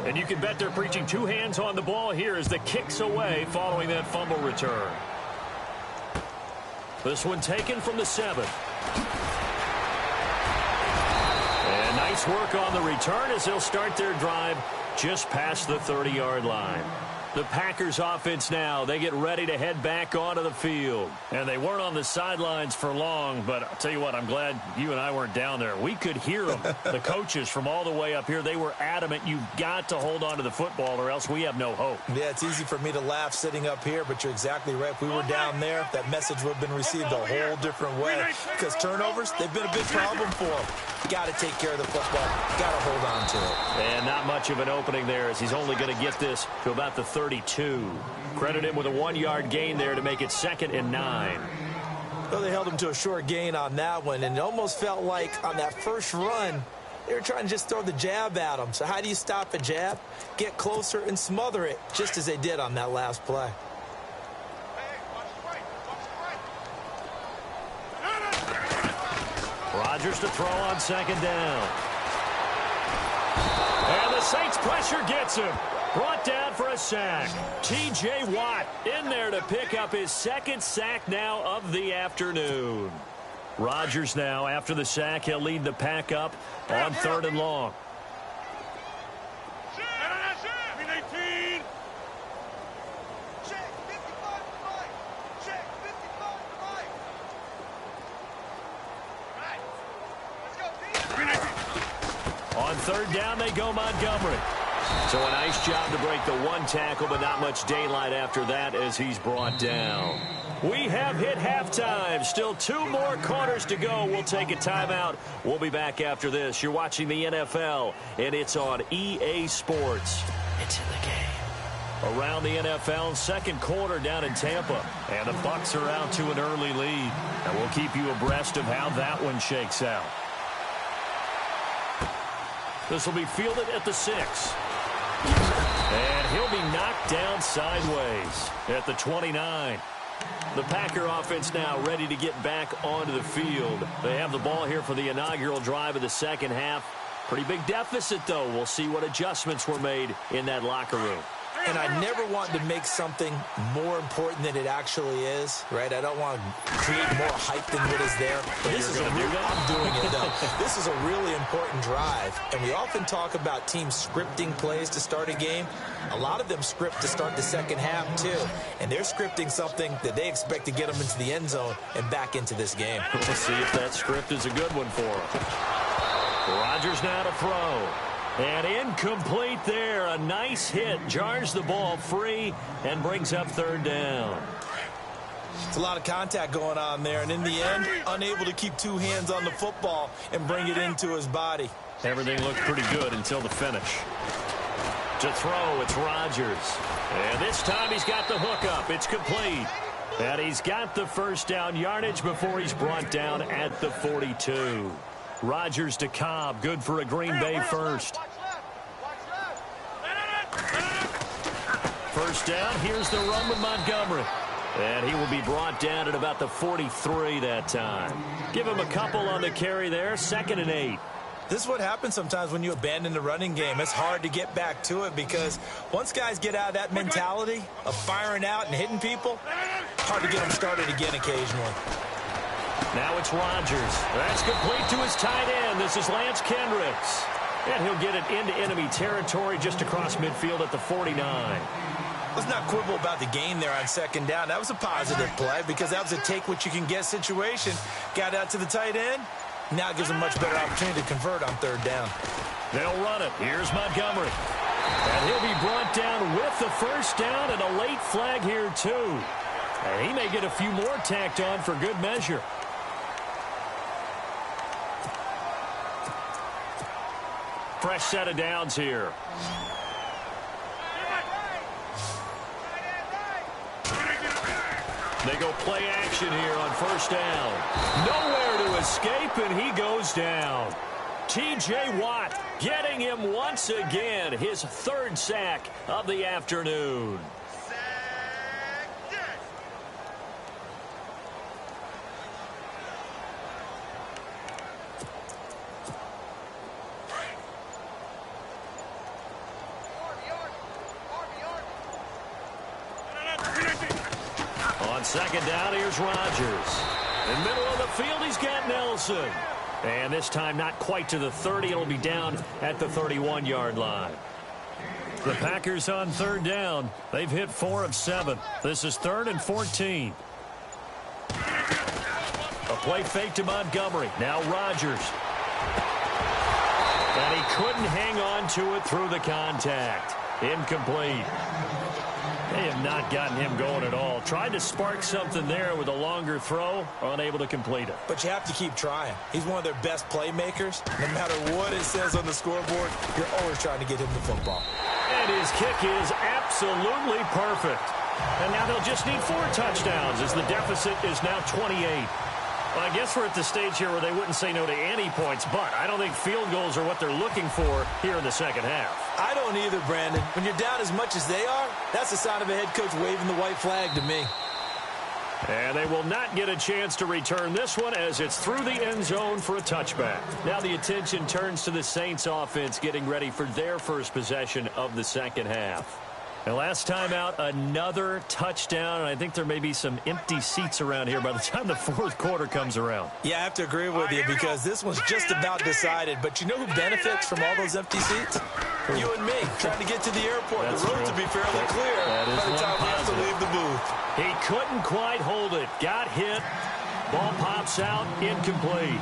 And you can bet they're preaching two hands on the ball here as the kick's away following that fumble return. This one taken from the 7. And nice work on the return as they'll start their drive just past the 30-yard line. The Packers offense now, they get ready to head back onto the field. And they weren't on the sidelines for long, but I'll tell you what, I'm glad you and I weren't down there. We could hear them. The coaches from all the way up here, they were adamant, you've got to hold on to the football or else we have no hope. Yeah, it's easy for me to laugh sitting up here, but you're exactly right. If we were down there, that message would have been received a whole different way. Because turnovers, they've been a big problem for them. You got to take care of the football. You got to hold on to it. And not much of an opening there as he's only going to get this to about the 32. Credit him with a 1-yard gain there to make it 2nd and 9. Well, they held him to a short gain on that one, and it almost felt like on that first run, they were trying to just throw the jab at him. So how do you stop a jab? Get closer and smother it, just as they did on that last play. Rodgers to throw on 2nd down. And the Saints pressure gets him. Brought down for a sack. T.J. Watt in there to pick up his 2nd sack now of the afternoon. Rodgers now, after the sack, he'll lead the pack up on 3rd and long. On 3rd down, they go Montgomery. So a nice job to break the 1 tackle, but not much daylight after that as he's brought down. We have hit halftime. Still 2 more quarters to go. We'll take a timeout. We'll be back after this. You're watching the NFL, and it's on EA Sports. It's in the game. Around the NFL, 2nd quarter down in Tampa. And the Bucs are out to an early lead. And we'll keep you abreast of how that one shakes out. This will be fielded at the 6. And he'll be knocked down sideways at the 29. The Packer offense now ready to get back onto the field. They have the ball here for the inaugural drive of the 2nd half. Pretty big deficit, though. We'll see what adjustments were made in that locker room. And I never want to make something more important than it actually is, right? I don't want to create more hype than what is there. But this is I'm doing it, though. This is a really important drive. And we often talk about teams scripting plays to start a game. A lot of them script to start the 2nd half, too. And they're scripting something that they expect to get them into the end zone and back into this game. We'll see if that script is a good one for them. Rodgers now to throw. And incomplete there. A nice hit. Jars the ball free and brings up 3rd down. It's a lot of contact going on there. And in the end, unable to keep 2 hands on the football and bring it into his body. Everything looked pretty good until the finish. To throw, it's Rodgers. And this time he's got the hook up. It's complete. And he's got the 1st down yardage before he's brought down at the 42. Rodgers to Cobb, good for a Green Bay 1st. 1st down, here's the run with Montgomery. And he will be brought down at about the 43 that time. Give him a couple on the carry there, 2nd and 8. This is what happens sometimes when you abandon the running game. It's hard to get back to it because once guys get out of that mentality of firing out and hitting people, hard to get them started again occasionally. Now it's Rodgers. That's complete to his tight end. This is Lance Kendricks. And he'll get it into enemy territory just across midfield at the 49. Let's not quibble about the gain there on 2nd down. That was a positive play because that was a take-what-you-can-get situation. Got out to the tight end. Now it gives him much better opportunity to convert on 3rd down. They'll run it. Here's Montgomery. And he'll be brought down with the 1st down and a late flag here, too. And he may get a few more tacked on for good measure. Fresh set of downs here. They go play action here on 1st down. Nowhere to escape, and he goes down. T.J. Watt getting him once again, his 3rd sack of the afternoon. On second down, here's Rodgers. In the middle of the field, he's got Nelson. And this time not quite to the 30. It'll be down at the 31-yard line. The Packers on third down. They've hit 4 of 7. This is 3rd and 14. A play fake to Montgomery. Now Rodgers. And he couldn't hang on to it through the contact. Incomplete. They have not gotten him going at all. Tried to spark something there with a longer throw, unable to complete it. But you have to keep trying. He's one of their best playmakers. No matter what it says on the scoreboard, you're always trying to get him the football. And his kick is absolutely perfect. And now they'll just need 4 touchdowns as the deficit is now 28. Well, I guess we're at the stage here where they wouldn't say no to any points, but I don't think field goals are what they're looking for here in the second half. I don't either, Brandon. When you're down as much as they are, that's a sign of a head coach waving the white flag to me. And they will not get a chance to return this one as it's through the end zone for a touchback. Now the attention turns to the Saints offense getting ready for their first possession of the second half. And last time out, another touchdown, and I think there may be some empty seats around here by the time the fourth quarter comes around. Yeah, I have to agree with you because this one's just about decided. But you know who benefits from all those empty seats? You and me, trying to get to the airport. That's the road true. to be fairly clear by the time we have to leave the booth. He couldn't quite hold it. Got hit. Ball pops out. Incomplete.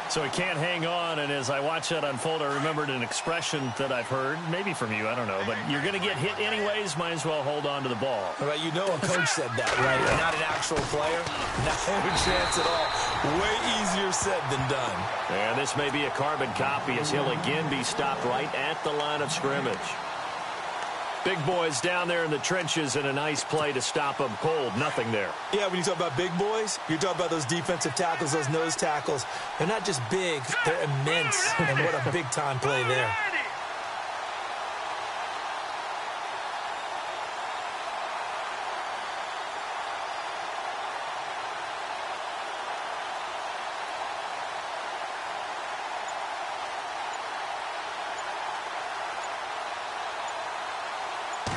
So he can't hang on, and as I watch that unfold, I remembered an expression that I've heard, maybe from you, I don't know, but you're going to get hit anyways, might as well hold on to the ball. Right, you know a coach said that, right? Yeah. Not an actual player. Not a chance at all. Way easier said than done. And this may be a carbon copy as he'll again be stopped right at the line of scrimmage. Big boys down there in the trenches and a nice play to stop them cold. Nothing there. Yeah, when you talk about big boys, you're talking about those defensive tackles, those nose tackles. They're not just big, they're immense. And what a big-time play there.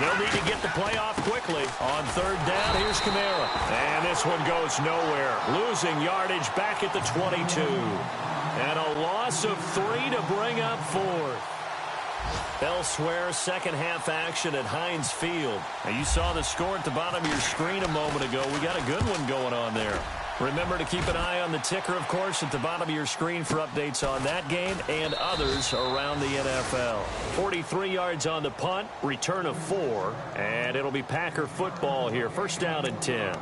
They'll need to get the play off quickly. On third down, here's Kamara. And this one goes nowhere. Losing yardage back at the 22. And a loss of 3 to bring up 4th. Elsewhere, second half action at Heinz Field. Now, you saw the score at the bottom of your screen a moment ago. We got a good one going on there. Remember to keep an eye on the ticker, of course, at the bottom of your screen for updates on that game and others around the NFL. 43 yards on the punt, return of 4, and it'll be Packer football here. First down and 10.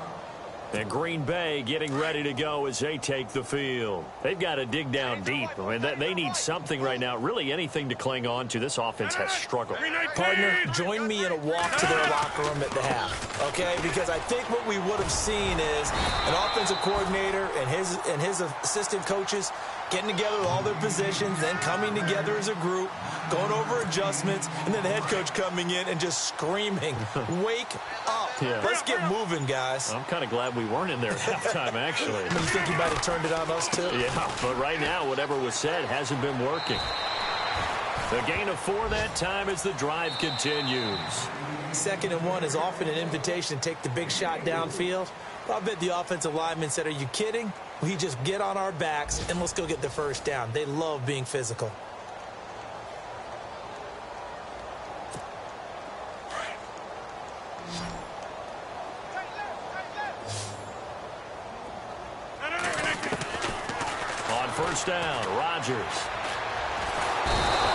And Green Bay getting ready to go as they take the field. They've got to dig down deep. I mean, they need something right now, really anything to cling on to. This offense has struggled. Partner, join me in a walk to their locker room at the half, okay? Because I think what we would have seen is an offensive coordinator and his assistant coaches getting together with all their positions, then coming together as a group, going over adjustments, and then the head coach coming in and just screaming, wake up. Yeah. Let's get moving, guys. I'm kind of glad we weren't in there at halftime, actually. You think you might have turned it on us, too? Yeah, but right now, whatever was said hasn't been working. The gain of 4 that time as the drive continues. 2nd and 1 is often an invitation to take the big shot downfield. I bet the offensive lineman said, are you kidding? We just get on our backs and let's go get the first down. They love being physical. On first down, Rodgers.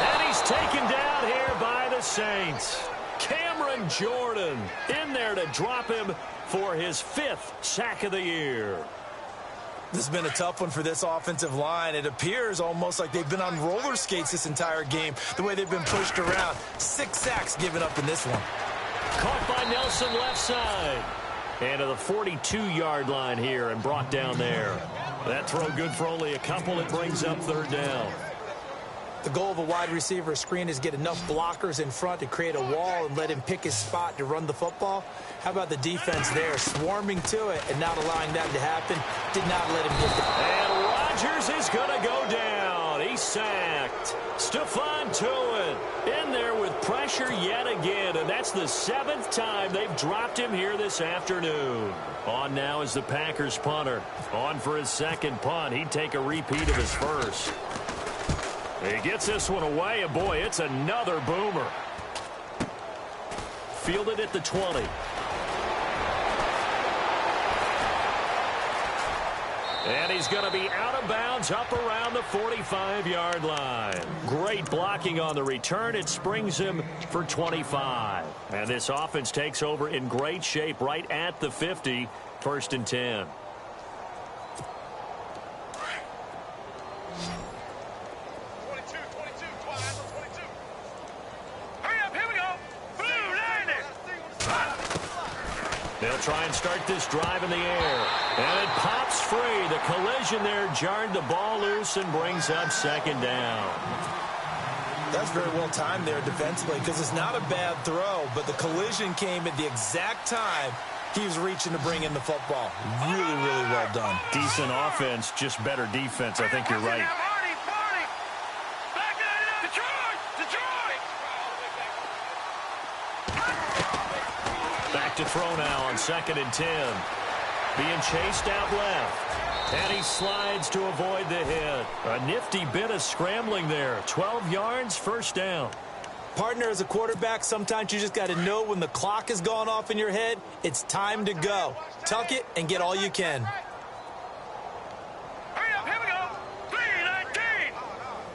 And he's taken down here by the Saints. Cameron Jordan in there to drop him for his 5th sack of the year. This has been a tough one for this offensive line. It appears almost like they've been on roller skates this entire game, the way they've been pushed around. 6 sacks given up in this one. Caught by Nelson left side. And to the 42-yard line here and brought down there. That throw good for only a couple. It brings up third down. The goal of a wide receiver screen is get enough blockers in front to create a wall and let him pick his spot to run the football. How about the defense there, swarming to it and not allowing that to happen? Did not let him get there. And Rodgers is going to go down. He's sacked. Stephon Tuitt in there with pressure. pressure yet again, and that's the 7th time they've dropped him here this afternoon. On now is the Packers punter. On for his second punt. He'd take a repeat of his first. He gets this one away, and boy, it's another boomer. Fielded at the 20. And he's going to be out of bounds up around the 45-yard line. Great blocking on the return. It springs him for 25. And this offense takes over in great shape right at the 50. 1st and 10. They'll try and start this drive in the air. And it pops free. The collision there jarred the ball loose and brings up 2nd down. That's very well timed there defensively because it's not a bad throw, but the collision came at the exact time he was reaching to bring in the football. Really, really well done. Decent offense, just better defense. I think you're right. Back to throw now on 2nd and 10. Being chased out left. And he slides to avoid the hit. A nifty bit of scrambling there. 12 yards, 1st down. Partner, as a quarterback, sometimes you just got to know when the clock has gone off in your head, it's time to go. Tuck it and get all you can. Hurry up, here we go. 3-19.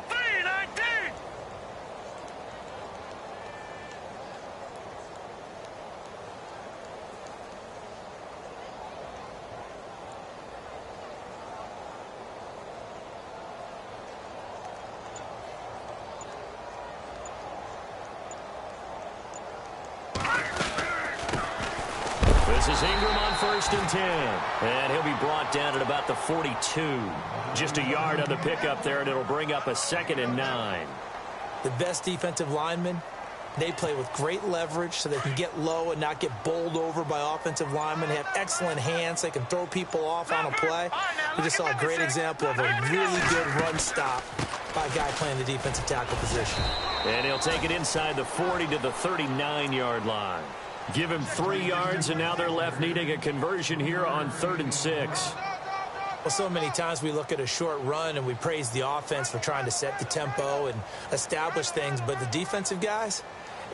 3-19. This is Ingram on 1st and 10. And he'll be brought down at about the 42. Just a yard on the pickup there, and it'll bring up a 2nd and 9. The best defensive linemen, they play with great leverage so they can get low and not get bowled over by offensive linemen. They have excellent hands. They can throw people off on a play. We just saw a great example of a really good run stop by a guy playing the defensive tackle position. And he'll take it inside the 40 to the 39-yard line. Give him 3 yards, and now they're left needing a conversion here on 3rd and 6. Well, so many times we look at a short run and we praise the offense for trying to set the tempo and establish things, but the defensive guys,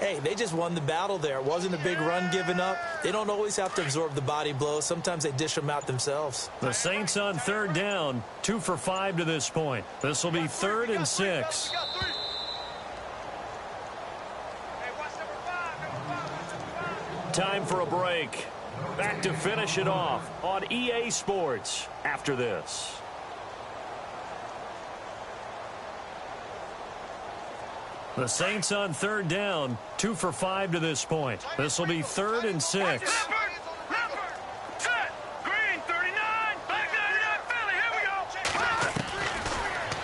hey, they just won the battle there. It wasn't a big run given up. They don't always have to absorb the body blows. Sometimes they dish them out themselves. The Saints on 3rd down, 2 for 5 to this point. This will be 3rd and 6. Time for a break. Back to finish it off on EA Sports after this. The Saints on 3rd down, 2 for 5 to this point. This will be 3rd and 6.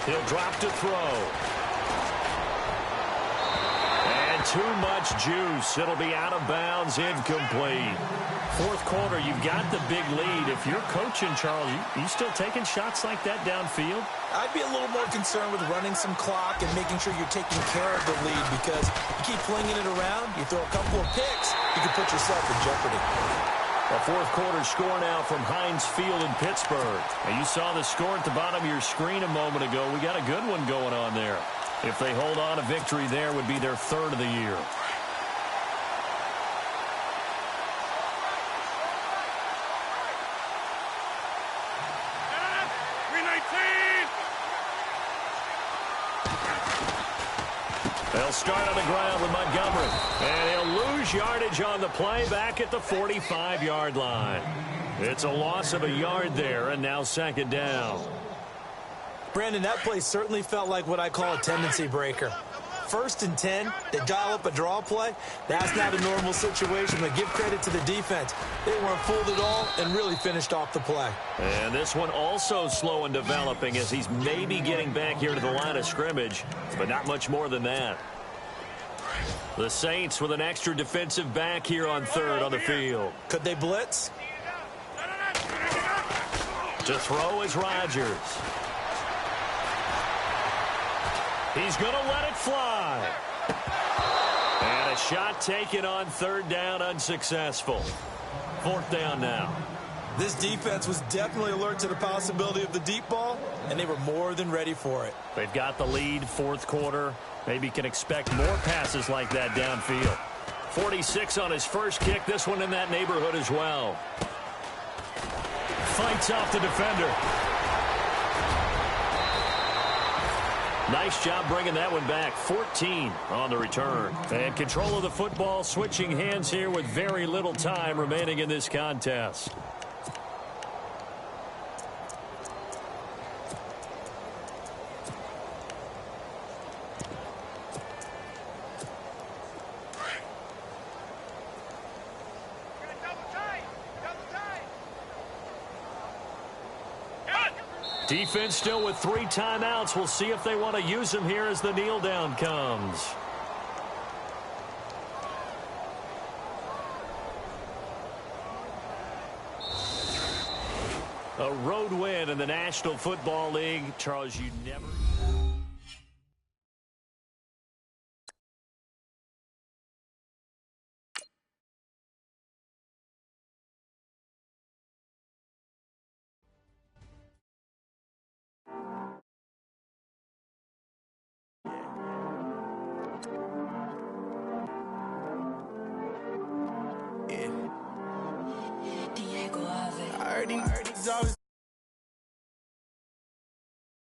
He'll drop to throw. Too much juice. It'll be out of bounds, incomplete. 4th quarter, you've got the big lead. If you're coaching, Charles, you still taking shots like that downfield? I'd be a little more concerned with running some clock and making sure you're taking care of the lead, because you keep flinging it around, you throw a couple of picks, you can put yourself in jeopardy. A 4th quarter score now from Heinz Field in Pittsburgh. And you saw the score at the bottom of your screen a moment ago. We got a good one going on there. If they hold on, a victory there would be their 3rd of the year. They'll start on the ground with Montgomery. And he'll lose yardage on the play back at the 45-yard line. It's a loss of a yard there, and now 2nd down. Brandon, that play certainly felt like what I call a tendency breaker. 1st and 10, they dial up a draw play. That's not a normal situation, but give credit to the defense. They weren't fooled at all and really finished off the play. And this one also slow in developing as he's maybe getting back here to the line of scrimmage, but not much more than that. The Saints with an extra defensive back here on 3rd on the field. Could they blitz? To throw is Rodgers. He's going to let it fly. And a Shot taken on third down, unsuccessful. Fourth down now. This defense was definitely alert to the possibility of the deep ball, and they were more than ready for it. They've got the lead, fourth quarter. Maybe can expect more passes like that downfield. 46 on his first kick. This one in that neighborhood as well. Fights off the defender. Nice job bringing that one back. 14 on the return. And control of the football, switching hands here with very little time remaining in this contest. Defense still with 3 timeouts. We'll see if they want to use them here as the kneel down comes. A road win in the National Football League. Charles, you never... I heard these always